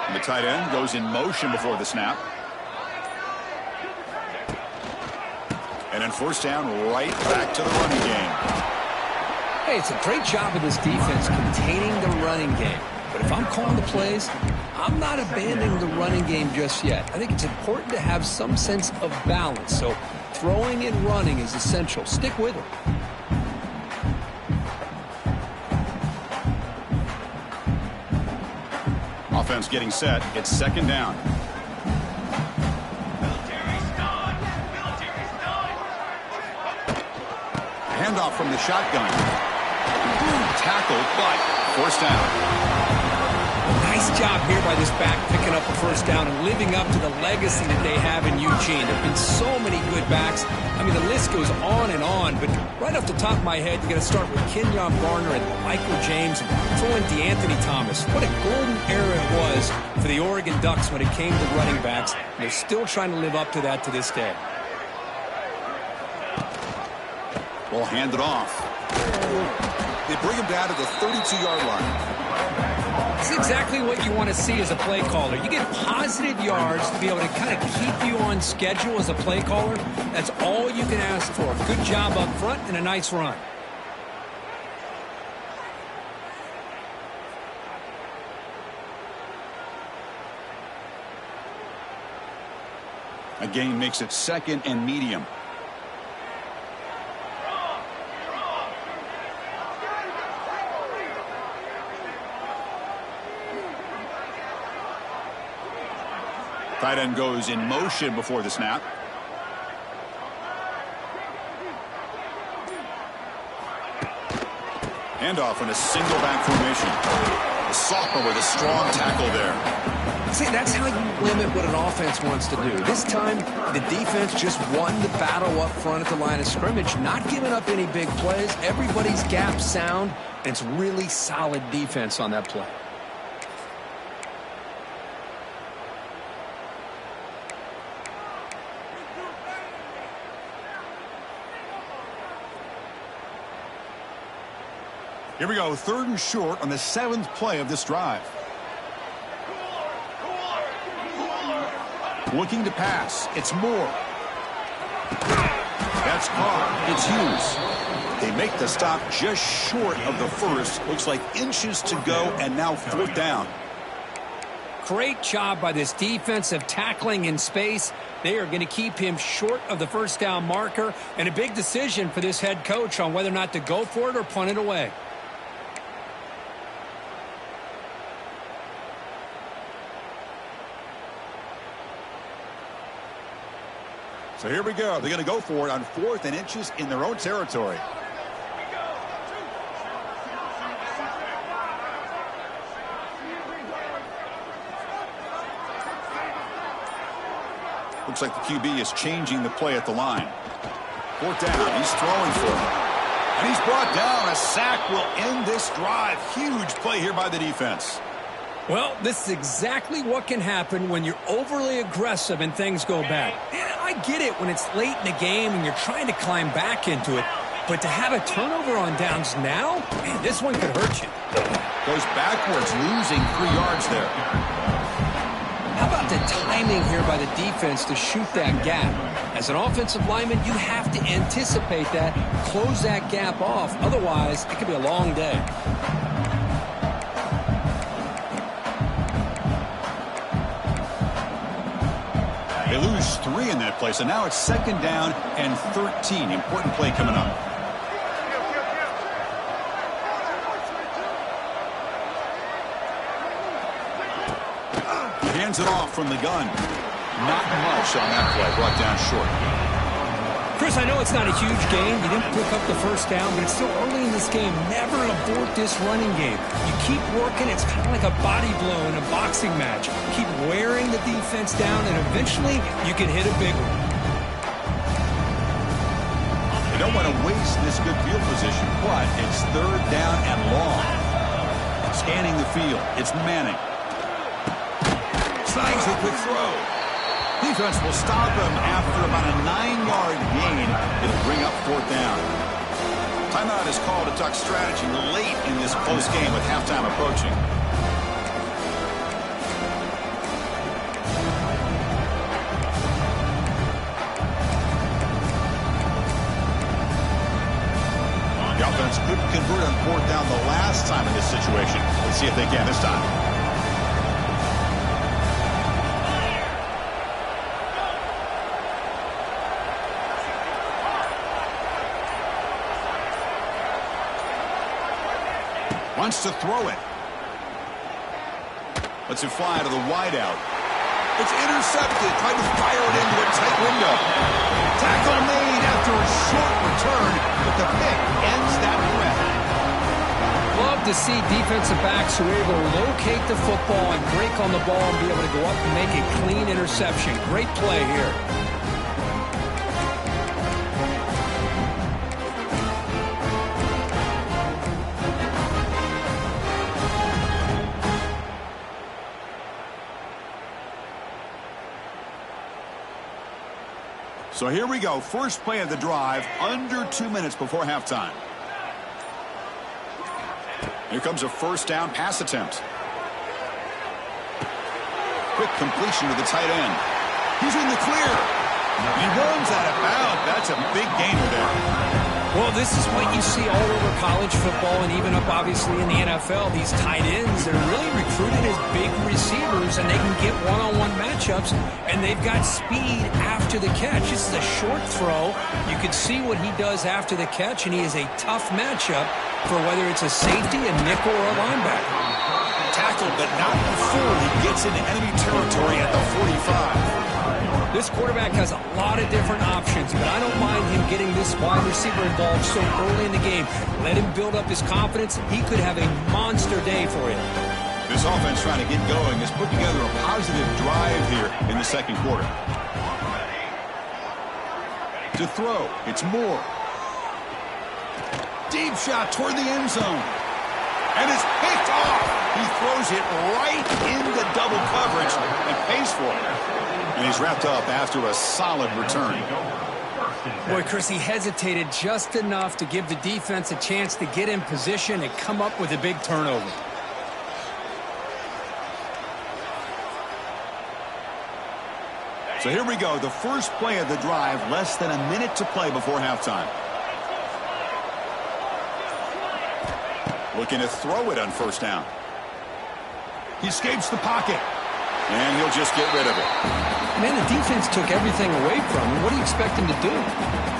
And the tight end goes in motion before the snap. And then first down, right back to the running game. Hey, it's a great job of this defense containing the running game. But if I'm calling the plays, I'm not abandoning the running game just yet. I think it's important to have some sense of balance. So throwing and running is essential. Stick with it. Offense getting set. It's second down. Handoff from the shotgun. Tackled, but forced down. Nice job here by this back, picking up a first down and living up to the legacy that they have in Eugene. There have been so many good backs. I mean, the list goes on and on, but right off the top of my head, you're going to start with Kenyon Garner and Michael James and throw in DeAnthony Thomas. What a golden era it was for the Oregon Ducks when it came to running backs. And they're still trying to live up to that to this day. Ball handed off. They bring him down to the 32-yard line. It's exactly what you want to see as a play caller. You get positive yards to be able to kind of keep you on schedule as a play caller. That's all you can ask for. Good job up front and a nice run. A gain makes it second and medium. Tight end goes in motion before the snap. Handoff in a single back formation. The sophomore with a strong tackle there. See, that's how you limit what an offense wants to do. This time, the defense just won the battle up front at the line of scrimmage, not giving up any big plays. Everybody's gap sound, and it's really solid defense on that play. Here we go, third and short on the 7th play of this drive. Looking to pass. It's Moore. That's caught. It's Hughes. They make the stop just short of the first. Looks like inches to go, and now fourth down. Great job by this defensive tackling in space. They are going to keep him short of the first down marker, and a big decision for this head coach on whether or not to go for it or punt it away. So here we go. They're going to go for it on 4th and inches in their own territory. Looks like the QB is changing the play at the line. 4th down. He's throwing for it. And he's brought down. A sack will end this drive. Huge play here by the defense. Well, this is exactly what can happen when you're overly aggressive and things go bad. And I get it when it's late in the game and you're trying to climb back into it. But to have a turnover on downs now, man, this one could hurt you. Goes backwards, losing 3 yards there. How about the timing here by the defense to shoot that gap? As an offensive lineman, you have to anticipate that, close that gap off. Otherwise, it could be a long day. They lose 3 in that play, so now it's second down and 13. Important play coming up. He hands it off from the gun. Not much on that play, brought down short. Chris, I know it's not a huge game. You didn't pick up the first down, but it's still early in this game. Never abort this running game. You keep working. It's kind of like a body blow in a boxing match. Keep wearing the defense down, and eventually you can hit a big one. They don't want to waste this good field position, but it's 3rd down and long. Scanning the field. It's Manning. Slides a quick throw. Defense will stop him after about a 9-yard gain. It'll bring up 4th down. Timeout is called to talk strategy late in this close game with halftime approaching. offense couldn't convert on fourth down the last time in this situation. Let's see if they can this time. Wants to throw it. Lets it fly to the wideout. It's intercepted. Trying to fire it into a tight window. Tackle made after a short return, but the pick ends that threat. Love to see defensive backs who are able to locate the football and break on the ball and be able to go up and make a clean interception. Great play here. So here we go. First play of the drive, under 2 minutes before halftime. Here comes a first down pass attempt. Quick completion to the tight end. He's in the clear. He runs out of bounds. That's a big gainer there. Well, this is what you see all over college football and even up, obviously, in the NFL. These tight ends, they're really recruited as big receivers, and they can get one-on-one matchups, and they've got speed after the catch. This is a short throw. You can see what he does after the catch, and he is a tough matchup for whether it's a safety, a nickel, or a linebacker. Tackled, but not before he gets into enemy territory at the 45. This quarterback has a lot of different options, but I don't mind him getting this wide receiver involved so early in the game. Let him build up his confidence. He could have a monster day for you. This offense trying to get going has put together a positive drive here in the second quarter. To throw, it's Moore. Deep shot toward the end zone. And it's picked off. He throws it right into double coverage and pays for it. And he's wrapped up after a solid return. Boy, Chris, he hesitated just enough to give the defense a chance to get in position and come up with a big turnover. So here we go. The first play of the drive, less than a minute to play before halftime. Looking to throw it on first down. He escapes the pocket. And he'll just get rid of it. Man, the defense took everything away from him. What do you expect him to do?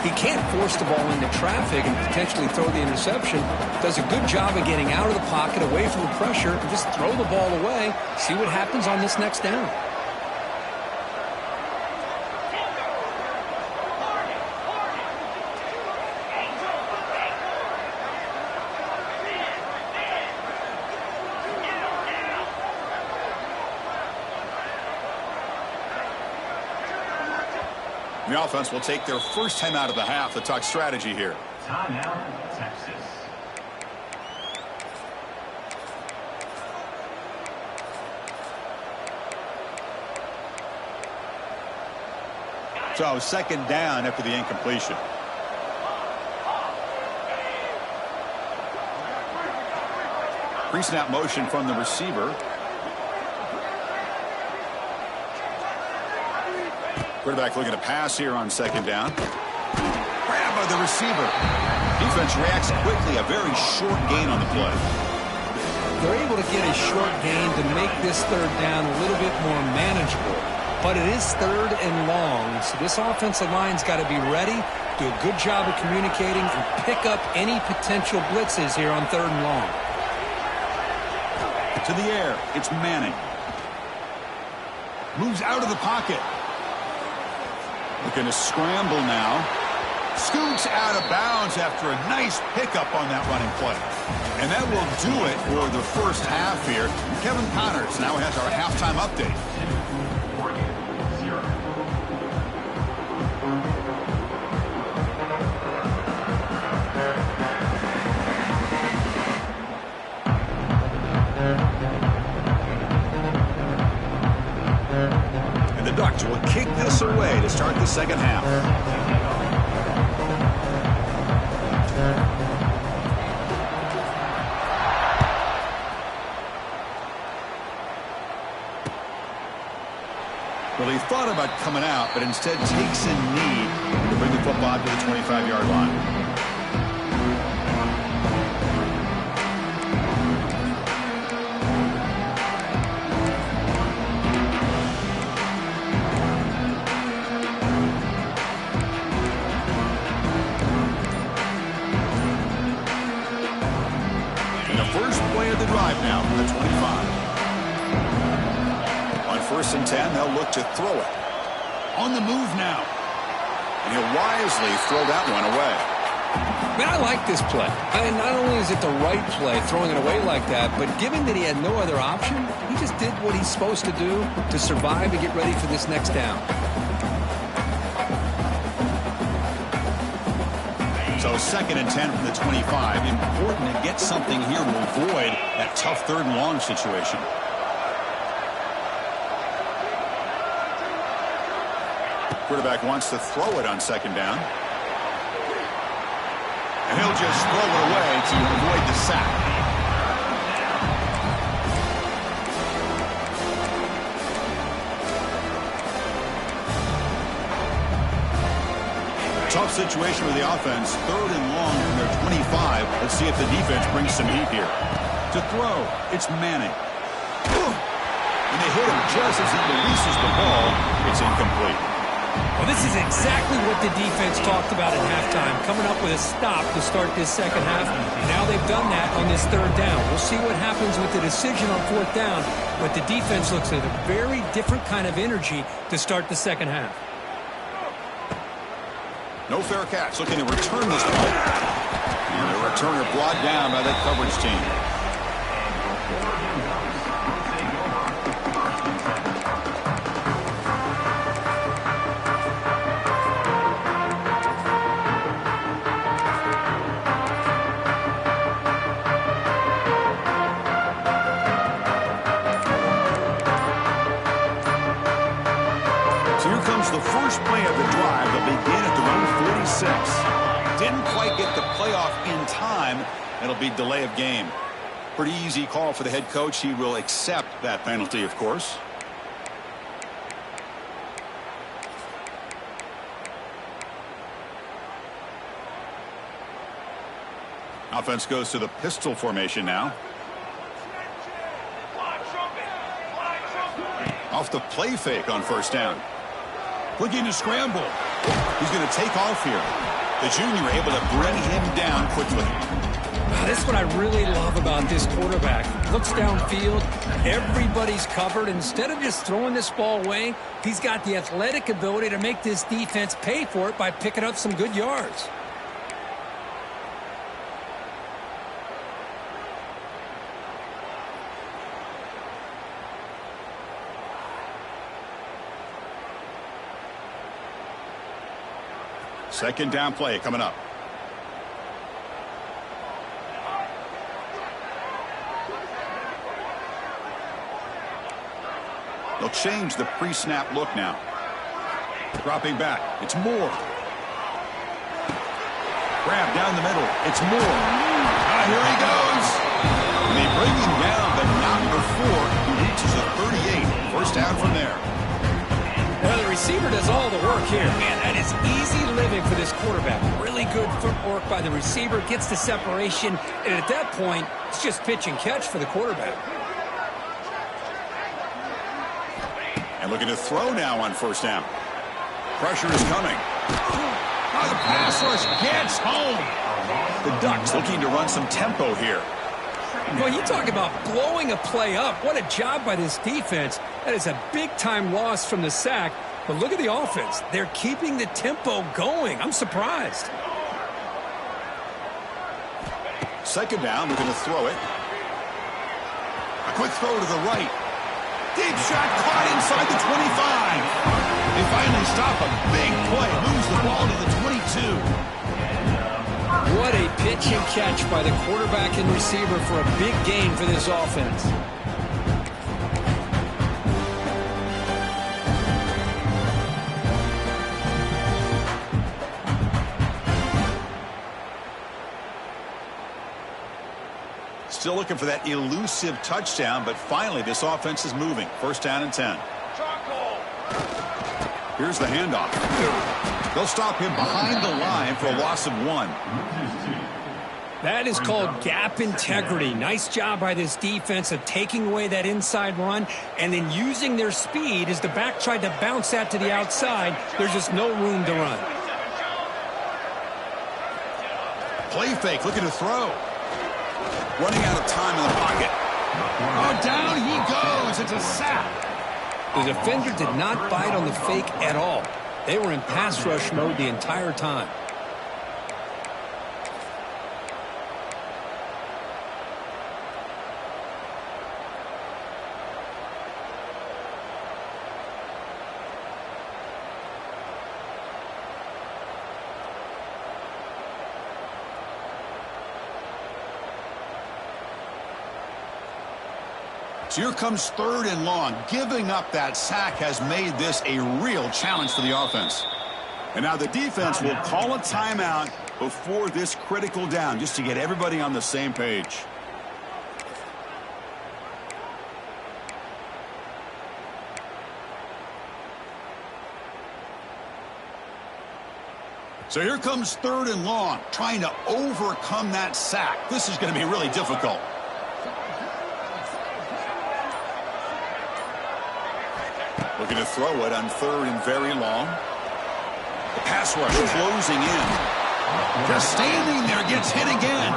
He can't force the ball into traffic and potentially throw the interception. Does a good job of getting out of the pocket, away from the pressure, and just throw the ball away. See what happens on this next down. The offense will take their first time out of the half to talk strategy here. Timeout, Texas. So second down after the incompletion. Pre-snap motion from the receiver. Quarterback looking to pass here on second down. Grab by the receiver. Defense reacts quickly. A very short gain on the play. They're able to get a short gain to make this third down a little bit more manageable. But it is third and long, so this offensive line's got to be ready, do a good job of communicating, and pick up any potential blitzes here on third and long. To the air, it's Manning. Moves out of the pocket. Looking to scramble now. Scoots out of bounds after a nice pickup on that running play. And that will do it for the first half here. Kevin Connors now has our halftime update. And the Ducks will kick this away to start the second half. Well, he thought about coming out, but instead takes a knee to bring the football to the 25-yard line. drive now from the 25. On 1st and 10, they'll look to throw it. On the move now. And he'll wisely throw that one away. Man, I like this play. Not only is it the right play, throwing it away like that, but given that he had no other option, he just did what he's supposed to do to survive and get ready for this next down. So 2nd and 10 from the 25. Important to get something here to avoid that tough 3rd and long situation. Quarterback wants to throw it on 2nd down. And he'll just throw it away to avoid the sack. Tough situation with the offense. 3rd and long from their 25. Let's see if the defense brings some heat here. To throw, it's Manning. And they hit him just as he releases the ball. It's incomplete. Well, this is exactly what the defense talked about at halftime, coming up with a stop to start this second half. Now they've done that on this 3rd down. We'll see what happens with the decision on 4th down, but the defense looks at a very different kind of energy to start the second half. No fair catch. Looking to return this ball. And the returner brought down by that coverage team. The first play of the drive. They'll begin at their own 46. Didn't quite get the playoff in time. It'll be delay of game. Pretty easy call for the head coach. He will accept that penalty, of course. Offense goes to the pistol formation now. Off the play fake on 1st down. Looking to scramble. He's going to take off here. The junior able to bring him down quickly. This is what I really love about this quarterback. Looks downfield. Everybody's covered. Instead of just throwing this ball away, he's got the athletic ability to make this defense pay for it by picking up some good yards. Second down play coming up. They'll change the pre-snap look now. Dropping back. It's Moore. Grab down the middle. It's Moore. Here he goes. And they bring him down, but not before he reaches a 38. First down from there. Well, the receiver does all the work here. Man, that is easy living for this quarterback. Really good footwork by the receiver. Gets the separation. And at that point, it's just pitch and catch for the quarterback. And looking to throw now on 1st down. Pressure is coming. The pass rush gets home. The Ducks looking to run some tempo here. Well, you talk about blowing a play up. What a job by this defense. That is a big-time loss from the sack. But look at the offense. They're keeping the tempo going. I'm surprised. Second down, looking to throw it. A quick throw to the right. Deep shot caught inside the 25. They finally stop a big play. Moves the ball to the 22. What a pitch and catch by the quarterback and receiver for a big gain for this offense. Still looking for that elusive touchdown, but finally this offense is moving. First down and 10. Here's the handoff. They'll stop him behind the line for a loss of 1. That is called gap integrity. Nice job by this defense of taking away that inside run and then using their speed as the back tried to bounce that to the outside. There's just no room to run. Play fake, looking to throw. Running out of time in the pocket. Oh, down he goes. It's a sack. The defender did not bite on the fake at all. They were in pass rush mode the entire time. So here comes 3rd and long. Giving up that sack has made this a real challenge for the offense. And now the defense will call a timeout before this critical down, just to get everybody on the same page. So here comes 3rd and long, trying to overcome that sack. This is going to be really difficult. Looking to throw it on 3rd and very long. The pass rush closing in. Just standing there, gets hit again.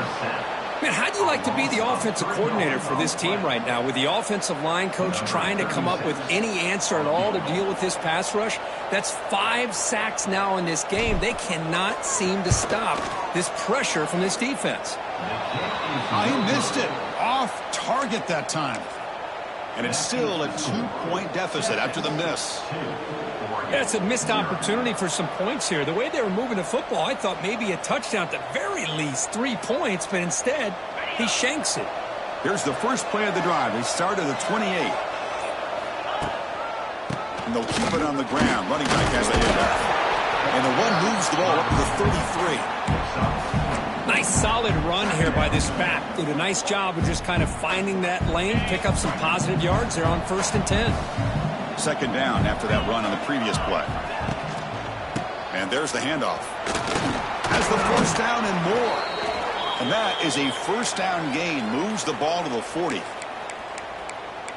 Man, how do you like to be the offensive coordinator for this team right now with the offensive line coach trying to come up with any answer at all to deal with this pass rush? That's 5 sacks now in this game. They cannot seem to stop this pressure from this defense. I missed it. Off target that time. And it's still a 2-point deficit after the miss. Yeah, it's a missed opportunity for some points here. The way they were moving the football, I thought maybe a touchdown at the very least, 3 points, but instead, he shanks it. Here's the first play of the drive. They start at the 28. And they'll keep it on the ground. Running back has the handoff. And the one moves the ball up to the 33. Nice solid run here by this back. Did a nice job of just kind of finding that lane, pick up some positive yards there on 1st and 10. 2nd down after that run on the previous play. And there's the handoff. Has the 1st down and more. And that is a 1st down gain. Moves the ball to the 40.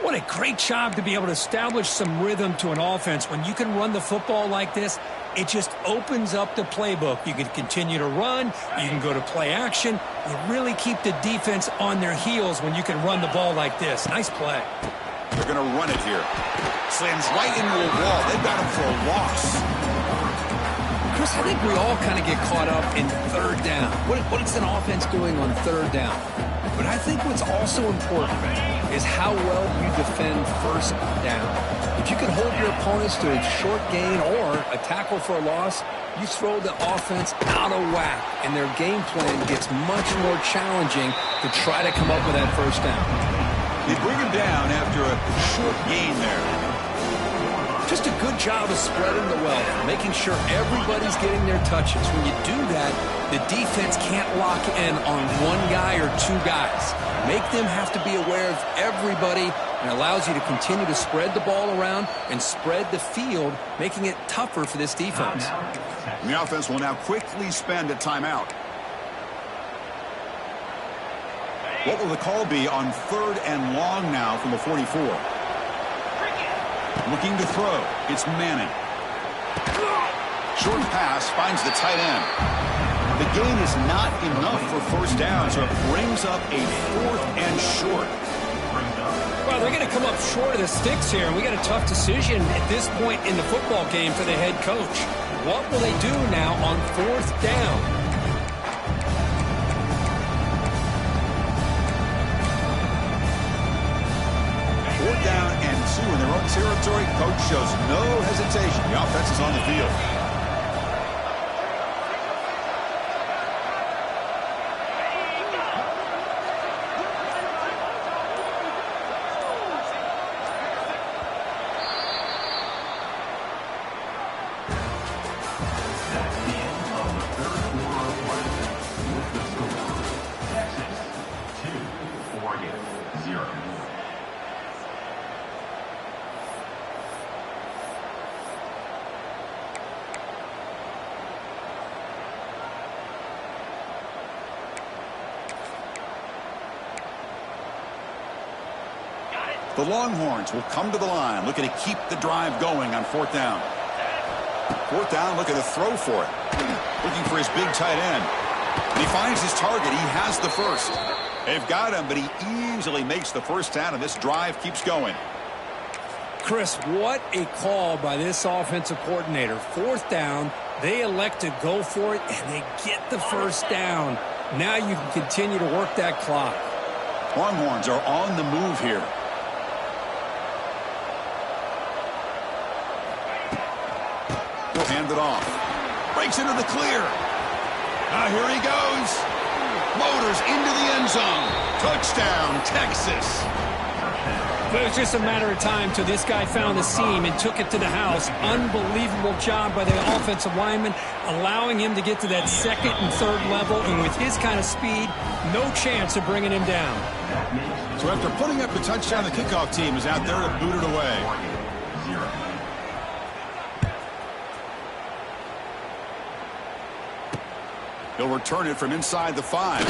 What a great job to be able to establish some rhythm to an offense. When you can run the football like this, it just opens up the playbook. You can continue to run. You can go to play action. You really keep the defense on their heels when you can run the ball like this. Nice play. They're going to run it here. Slams right into a wall. They've got him for a loss. Chris, I think we all kind of get caught up in 3rd down. What is an offense doing on 3rd down? But I think what's also important is how well you defend 1st down. If you can hold your opponents to a short gain or a tackle for a loss, you throw the offense out of whack, and their game plan gets much more challenging to try to come up with that 1st down. They bring him down after a short gain there. Just a good job of spreading the wealth, making sure everybody's getting their touches. When you do that, the defense can't lock in on one guy or 2 guys. Make them have to be aware of everybody, and allows you to continue to spread the ball around and spread the field, making it tougher for this defense. And the offense will now quickly spend a timeout. What will the call be on 3rd and long now from the 44? Looking to throw. It's Madden. Short pass finds the tight end. The gain is not enough for 1st down, so it brings up a 4th and short. Well, they're going to come up short of the sticks here, and we got a tough decision at this point in the football game for the head coach. What will they do now on 4th down? 4th down and 2 in their own territory. Coach shows no hesitation. The offense is on the field. The Longhorns will come to the line, looking to keep the drive going on 4th down. 4th down, looking to throw for it. Looking for his big tight end. He finds his target. He has the first. They've got him, but he easily makes the first down, and this drive keeps going. Chris, what a call by this offensive coordinator. Fourth down, they elect to go for it, and they get the first down. Now you can continue to work that clock. Longhorns are on the move here. He'll hand it off. Breaks into the clear. Now here he goes. Motors into the end zone. Touchdown, Texas. It was just a matter of time till this guy found the seam and took it to the house. Unbelievable job by the offensive lineman, allowing him to get to that second and third level. And with his kind of speed, no chance of bringing him down. So after putting up the touchdown, the kickoff team is out there to boot it away. He'll return it from inside the 5.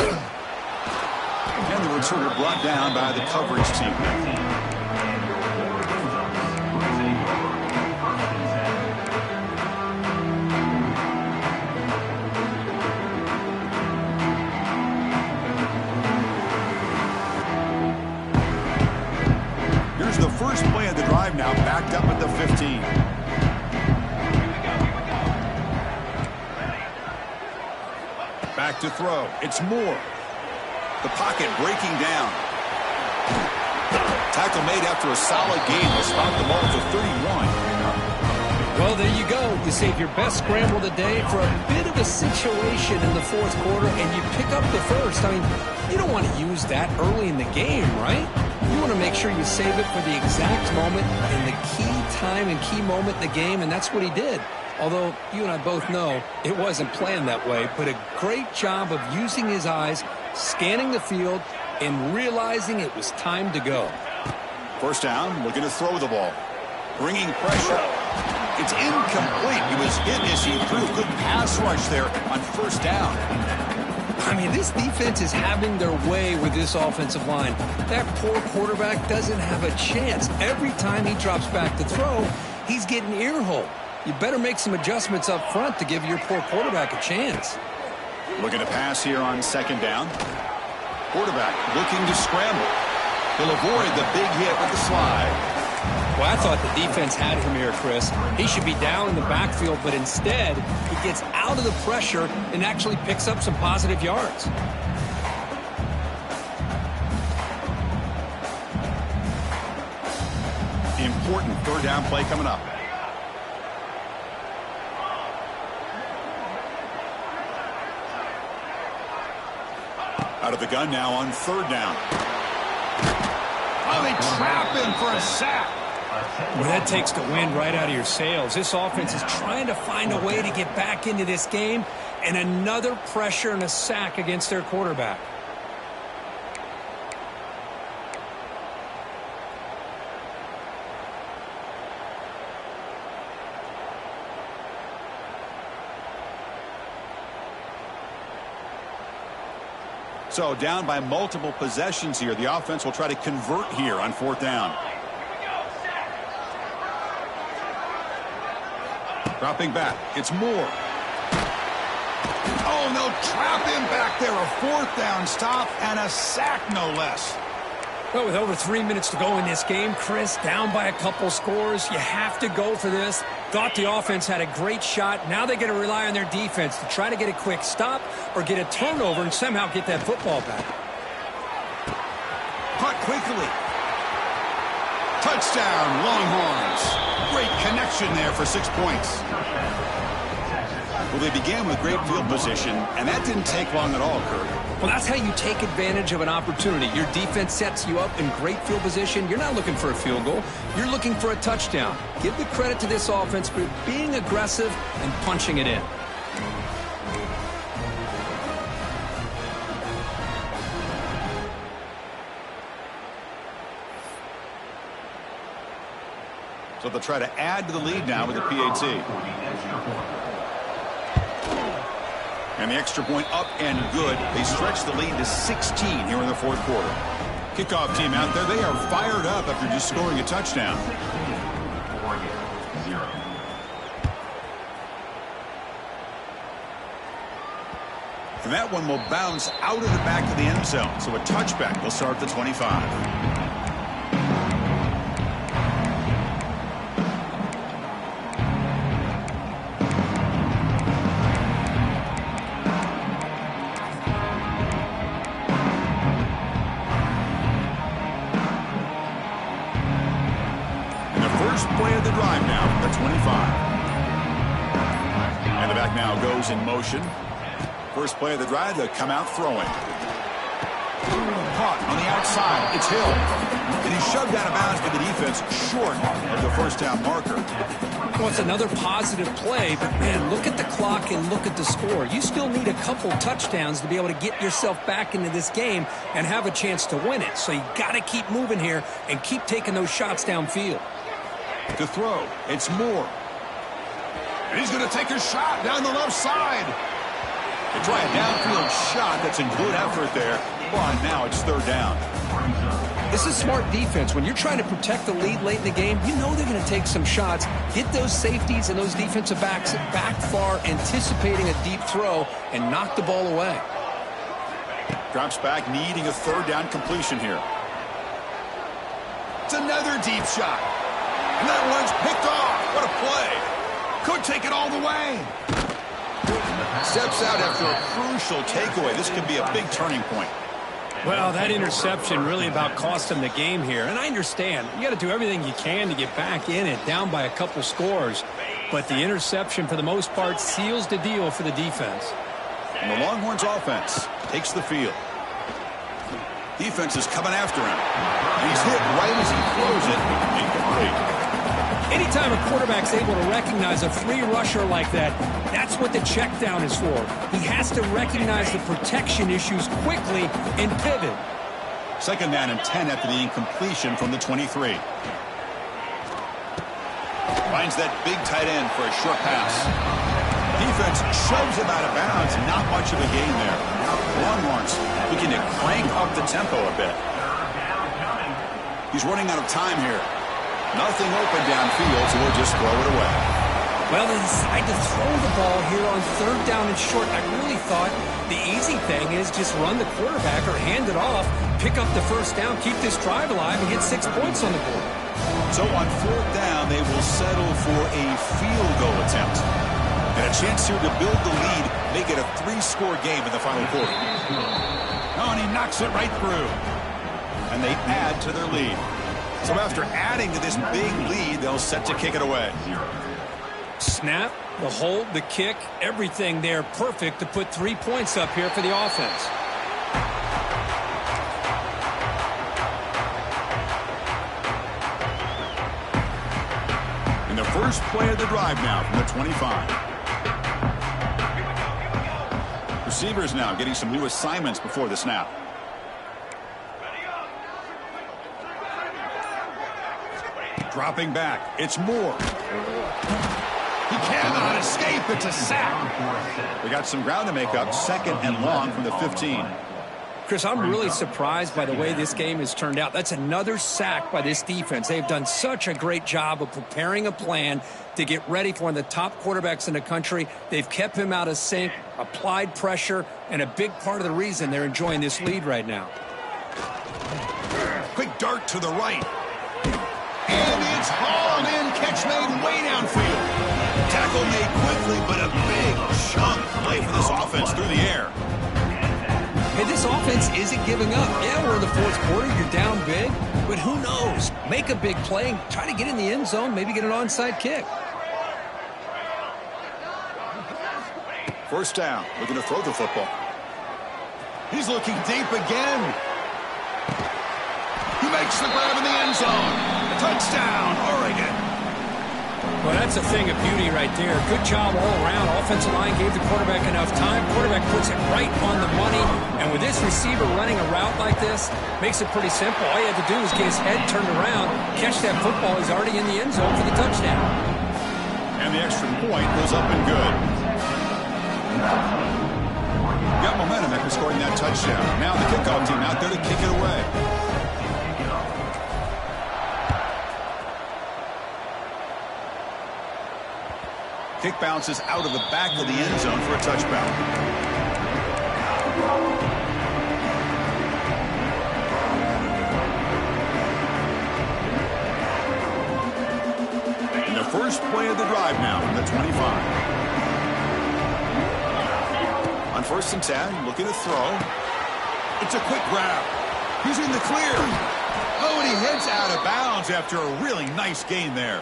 And the returner brought down by the coverage team. Here's the first play of the drive now, backed up at the 15. Back to throw. It's Moore. The pocket breaking down. Tackle made after a solid gain. Will spot the ball to 31. Well, there you go. You save your best scramble of the day for a bit of a situation in the fourth quarter, and you pick up the first. I mean, you don't want to use that early in the game, right? You want to make sure you save it for the exact moment and the key time and key moment in the game, and that's what he did. Although you and I both know it wasn't planned that way, but a great job of using his eyes, scanning the field, and realizing it was time to go. First down, looking to throw the ball. Bringing pressure. It's incomplete. He was hit as he threw. Good pass rush there on first down. I mean, this defense is having their way with this offensive line. That poor quarterback doesn't have a chance. Every time he drops back to throw, he's getting ear-hole. You better make some adjustments up front to give your poor quarterback a chance. Looking to pass here on second down. Quarterback looking to scramble. He'll avoid the big hit with the slide. Well, I thought the defense had him here, Chris. He should be down in the backfield, but instead, he gets out of the pressure and actually picks up some positive yards. Important third down play coming up. Out of the gun now on third down. Oh, they trap him for a sack. Well, that takes the wind right out of your sails. This offense is trying to find a way to get back into this game, and another pressure and a sack against their quarterback. So down by multiple possessions here. The offense will try to convert here on fourth down. Dropping back. It's Moore. Oh, no, trap him back there. A fourth down stop and a sack, no less. Well, with over 3 minutes to go in this game, Chris, down by a couple scores, you have to go for this. Thought the offense had a great shot. Now they got to rely on their defense to try to get a quick stop or get a turnover and somehow get that football back. Caught quickly. Touchdown, Longhorns. Great connection there for 6 points. Well, they began with great field position, and that didn't take long at all, Kirk. Well, that's how you take advantage of an opportunity. Your defense sets you up in great field position. You're not looking for a field goal. You're looking for a touchdown. Give the credit to this offense for being aggressive and punching it in. So they'll try to add to the lead now with the PAT. And the extra point up and good. They stretch the lead to 16 here in the fourth quarter. Kickoff team out there. They are fired up after just scoring a touchdown. And that one will bounce out of the back of the end zone. So a touchback will start the 25. First play of the drive now from the 25. And the back now goes in motion. First play of the drive, they'll come out throwing. Caught on the outside. It's Hill. And he's shoved out of bounds by the defense short of the first down marker. Well, it's another positive play, but, man, look at the clock and look at the score. You still need a couple touchdowns to be able to get yourself back into this game and have a chance to win it. So you got to keep moving here and keep taking those shots downfield. To throw, it's Moore. And he's going to take a shot down the left side. They try a downfield shot. That's in good effort there. But now it's third down. This is smart defense. When you're trying to protect the lead late in the game, you know they're going to take some shots. Get those safeties and those defensive backs back far, anticipating a deep throw, and knock the ball away. Drops back, needing a third down completion here. It's another deep shot. And that one's picked off. What a play. Could take it all the way. Steps out after a crucial takeaway. This could be a big turning point. Well, that interception really about cost them the game here. And I understand. You got to do everything you can to get back in it, down by a couple scores. But the interception, for the most part, seals the deal for the defense. And the Longhorns offense takes the field. Defense is coming after him. And he's hit right as he throws it. Incomplete. Anytime a quarterback's able to recognize a free rusher like that, that's what the check down is for. He has to recognize the protection issues quickly and pivot. Second down and 10 after the incompletion from the 23. Finds that big tight end for a short pass. Defense shoves him out of bounds. Not much of a gain there. Longhorns looking to crank up the tempo a bit. He's running out of time here. Nothing open downfield, so we'll just throw it away. Well, they decide to throw the ball here on third down and short. I really thought the easy thing is just run the quarterback or hand it off, pick up the first down, keep this drive alive, and get 6 points on the board. So on fourth down, they will settle for a field goal attempt. And a chance here to build the lead, make it a 3-score game in the final quarter. Oh, and he knocks it right through. And they add to their lead. So after adding to this big lead, they'll set to kick it away. Snap, the hold, the kick, everything there perfect to put 3 points up here for the offense. In the first play of the drive now from the 25. Receivers now getting some new assignments before the snap. Dropping back, it's Moore. He cannot escape. It's a sack. We got some ground to make up. Second and long from the 15. Chris, I'm really surprised by the way this game has turned out. That's another sack by this defense. They've done such a great job of preparing a plan to get ready for one of the top quarterbacks in the country. They've kept him out of sync, applied pressure, and a big part of the reason they're enjoying this lead right now. Quick dart to the right. And it's hauled in. Catch made way downfield. Tackle made quickly, but a big chunk play for this offense through the air. Hey, this offense isn't giving up. Yeah, we're in the fourth quarter. You're down big. But who knows? Make a big play and try to get in the end zone, maybe get an onside kick. First down. Looking to throw the football. He's looking deep again. He makes the grab in the end zone. Touchdown, Oregon. Well, that's a thing of beauty right there. Good job all around. Offensive line gave the quarterback enough time. Quarterback puts it right on the money. And with this receiver running a route like this, makes it pretty simple. All you have to do is get his head turned around, catch that football. He's already in the end zone for the touchdown. And the extra point goes up and good. Got momentum after scoring that touchdown. Now the kickoff team out there to kick it away. Kick bounces out of the back of the end zone for a touchback. And the first play of the drive now from the 25. On 1st and 10, looking to throw. It's a quick grab. He's in the clear. Oh, and he heads out of bounds after a really nice gain there.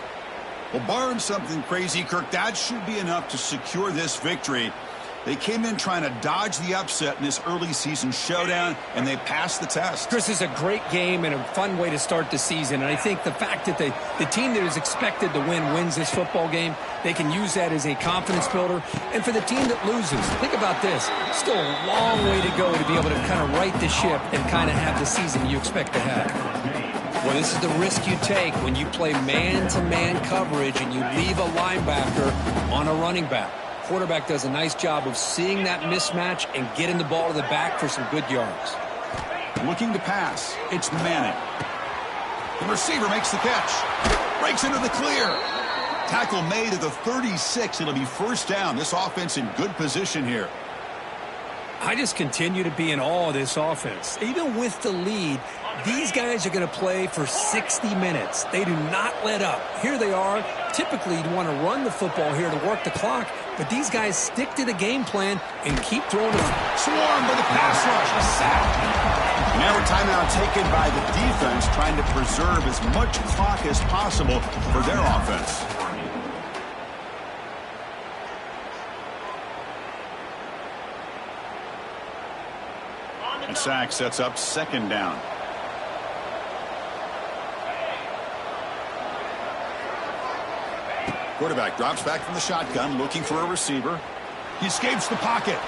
Well, barring something crazy, Kirk, that should be enough to secure this victory. They came in trying to dodge the upset in this early season showdown, and they passed the test. Chris, is a great game and a fun way to start the season. And I think the fact that the team that is expected to win wins this football game, they can use that as a confidence builder. And for the team that loses, think about this. Still a long way to go to be able to kind of right the ship and kind of have the season you expect to have. Well, this is the risk you take when you play man-to-man coverage and you leave a linebacker on a running back. Quarterback does a nice job of seeing that mismatch and getting the ball to the back for some good yards. Looking to pass. It's Manning. The receiver makes the catch. Breaks into the clear. Tackle made at the 36. It'll be 1st down. This offense in good position here. I just continue to be in awe of this offense. Even with the lead, these guys are going to play for 60 minutes. They do not let up. Here they are. Typically, you'd want to run the football here to work the clock, but these guys stick to the game plan and keep throwing it. Swarmed by the pass rush. A sack. Now a timeout taken by the defense, trying to preserve as much clock as possible for their offense. And sack sets up 2nd down. Quarterback drops back from the shotgun, looking for a receiver. He escapes the pocket.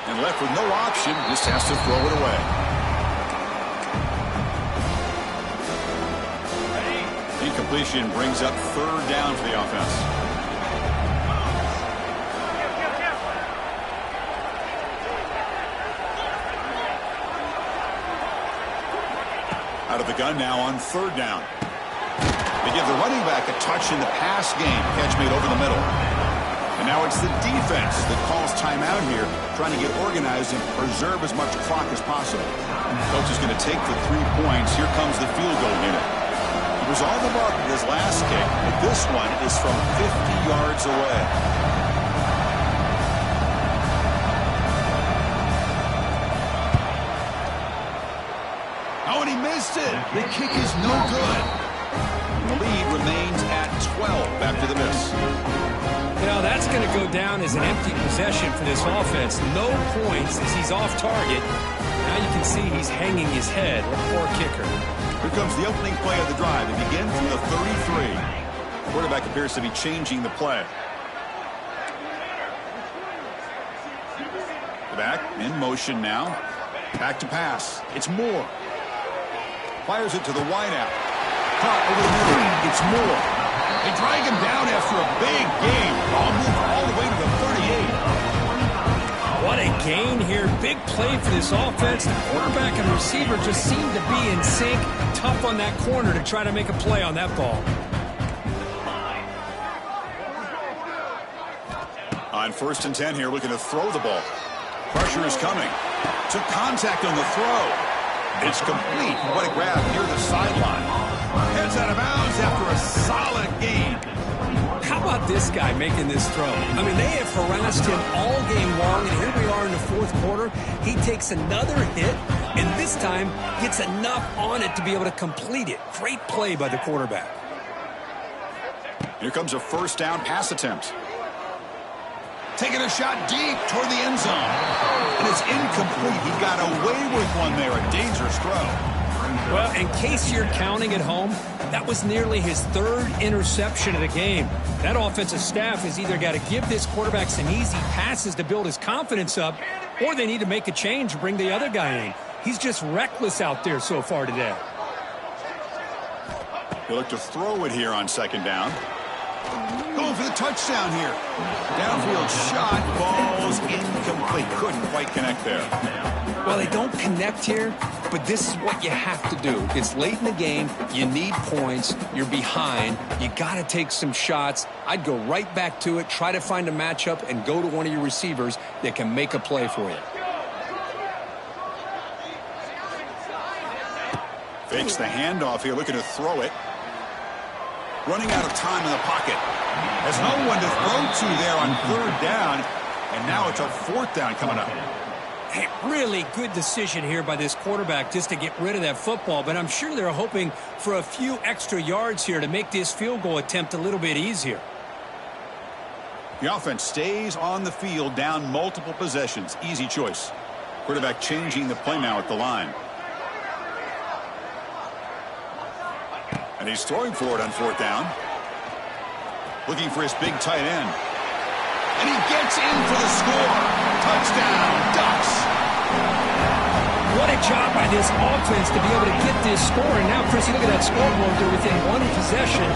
And left with no option, just has to throw it away. Incompletion brings up 3rd down for the offense. Out of the gun now on 3rd down. They give the running back a touch in the pass game. Catch made over the middle. And now it's the defense that calls timeout here, trying to get organized and preserve as much clock as possible. Coach is going to take the 3 points. Here comes the field goal unit. He was on the mark with his last kick, but this one is from 50 yards away. Oh, and he missed it. The kick is no good. The lead remains at 12 after the miss. You know, that's going to go down as an empty possession for this offense. No points as he's off target. Now you can see he's hanging his head. Poor kicker. Here comes the opening play of the drive. It begins from the 33. The quarterback appears to be changing the play. The back in motion now. Back to pass. It's Moore. Fires it to the wideout. Caught over the middle. It's Moore. They drag him down after a big gain. Ball moved all the way to the 38. What a gain here. Big play for this offense. The quarterback and receiver just seem to be in sync. Tough on that corner to try to make a play on that ball. On 1st and 10 here, looking to throw the ball. Pressure is coming. Took contact on the throw. It's complete. What a grab near the sideline. Heads out of bounds after a solid gain. How about this guy making this throw? I mean, they have harassed him all game long, and here we are in the 4th quarter. He takes another hit, and this time gets enough on it to be able to complete it. Great play by the quarterback. Here comes a 1st down pass attempt. Taking a shot deep toward the end zone. And it's incomplete. He got away with one there. A dangerous throw. Well, in case you're counting at home, that was nearly his 3rd interception of the game. That offensive staff has either got to give this quarterback some easy passes to build his confidence up, or they need to make a change and bring the other guy in. He's just reckless out there so far today. They look to throw it here on 2nd down. Going for the touchdown here. Downfield shot, falls incomplete. Couldn't quite connect there. Well, Well, they don't connect here, but this is what you have to do. It's late in the game. You need points. You're behind. You got to take some shots. I'd go right back to it, try to find a matchup, and go to one of your receivers that can make a play for you. Fakes the handoff here, looking to throw it. Running out of time in the pocket. There's no one to throw to there on 3rd down, and now it's a 4th down coming up. Hey, really good decision here by this quarterback just to get rid of that football, but I'm sure they're hoping for a few extra yards here to make this field goal attempt a little bit easier. The offense stays on the field, down multiple possessions. Easy choice. Quarterback changing the play now at the line. And he's throwing for it on 4th down. Looking for his big tight end. And he gets in for the score. Touchdown, Ducks. What a job by this offense to be able to get this score. And now, Chris, you look at that scoreboard. They're within 1 possession.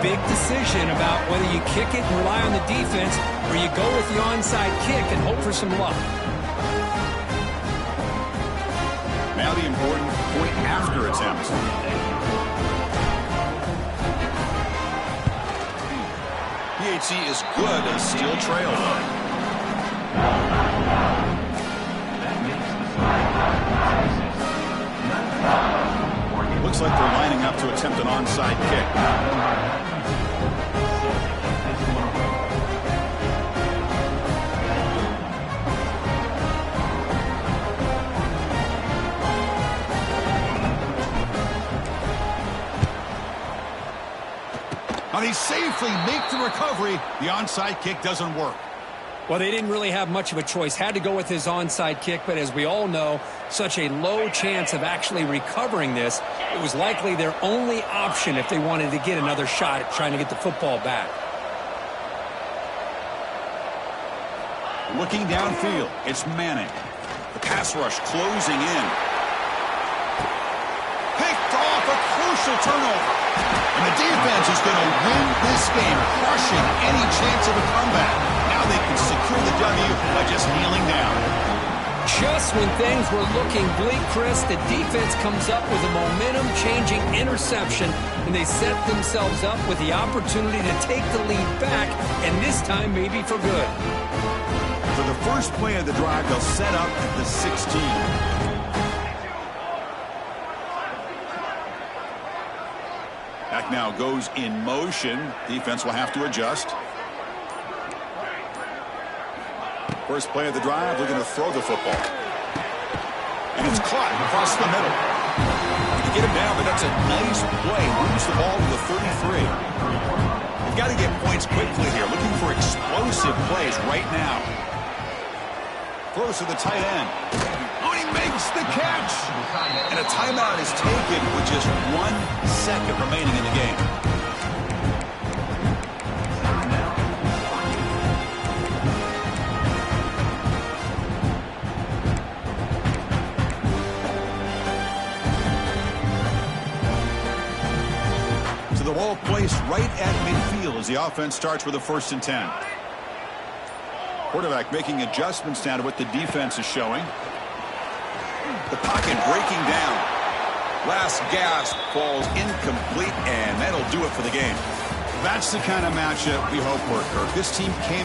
Big decision about whether you kick it and rely on the defense or you go with the onside kick and hope for some luck. Now the important point after attempt. PHC is good as still trails. Looks like they're lining up to attempt an onside kick. Now they safely make the recovery. The onside kick doesn't work. Well, they didn't really have much of a choice. Had to go with his onside kick, but as we all know, such a low chance of actually recovering this. It was likely their only option if they wanted to get another shot at trying to get the football back. Looking downfield, it's Manning. The pass rush closing in. Picked off, a crucial turnover. And the defense is going to win this game, crushing any chance of a comeback. Now they can secure the W by just kneeling down. Just when things were looking bleak, Chris, the defense comes up with a momentum-changing interception, and they set themselves up with the opportunity to take the lead back, and this time maybe for good. For the first play of the drive, they'll set up at the 16. Back now goes in motion. Defense will have to adjust. First play of the drive, looking to throw the football. And it's caught across the middle. You can get him down, but that's a nice play. Moves the ball to the 33. You've got to get points quickly here. Looking for explosive plays right now. Throws to the tight end. Oh, he makes the catch. And a timeout is taken with just 1 second remaining in the game. So the ball placed right at midfield as the offense starts with a 1st and 10. Quarterback making adjustments now to what the defense is showing. The pocket breaking down. Last gasp falls incomplete, and that'll do it for the game. That's the kind of matchup we hope for, Kirk. This team came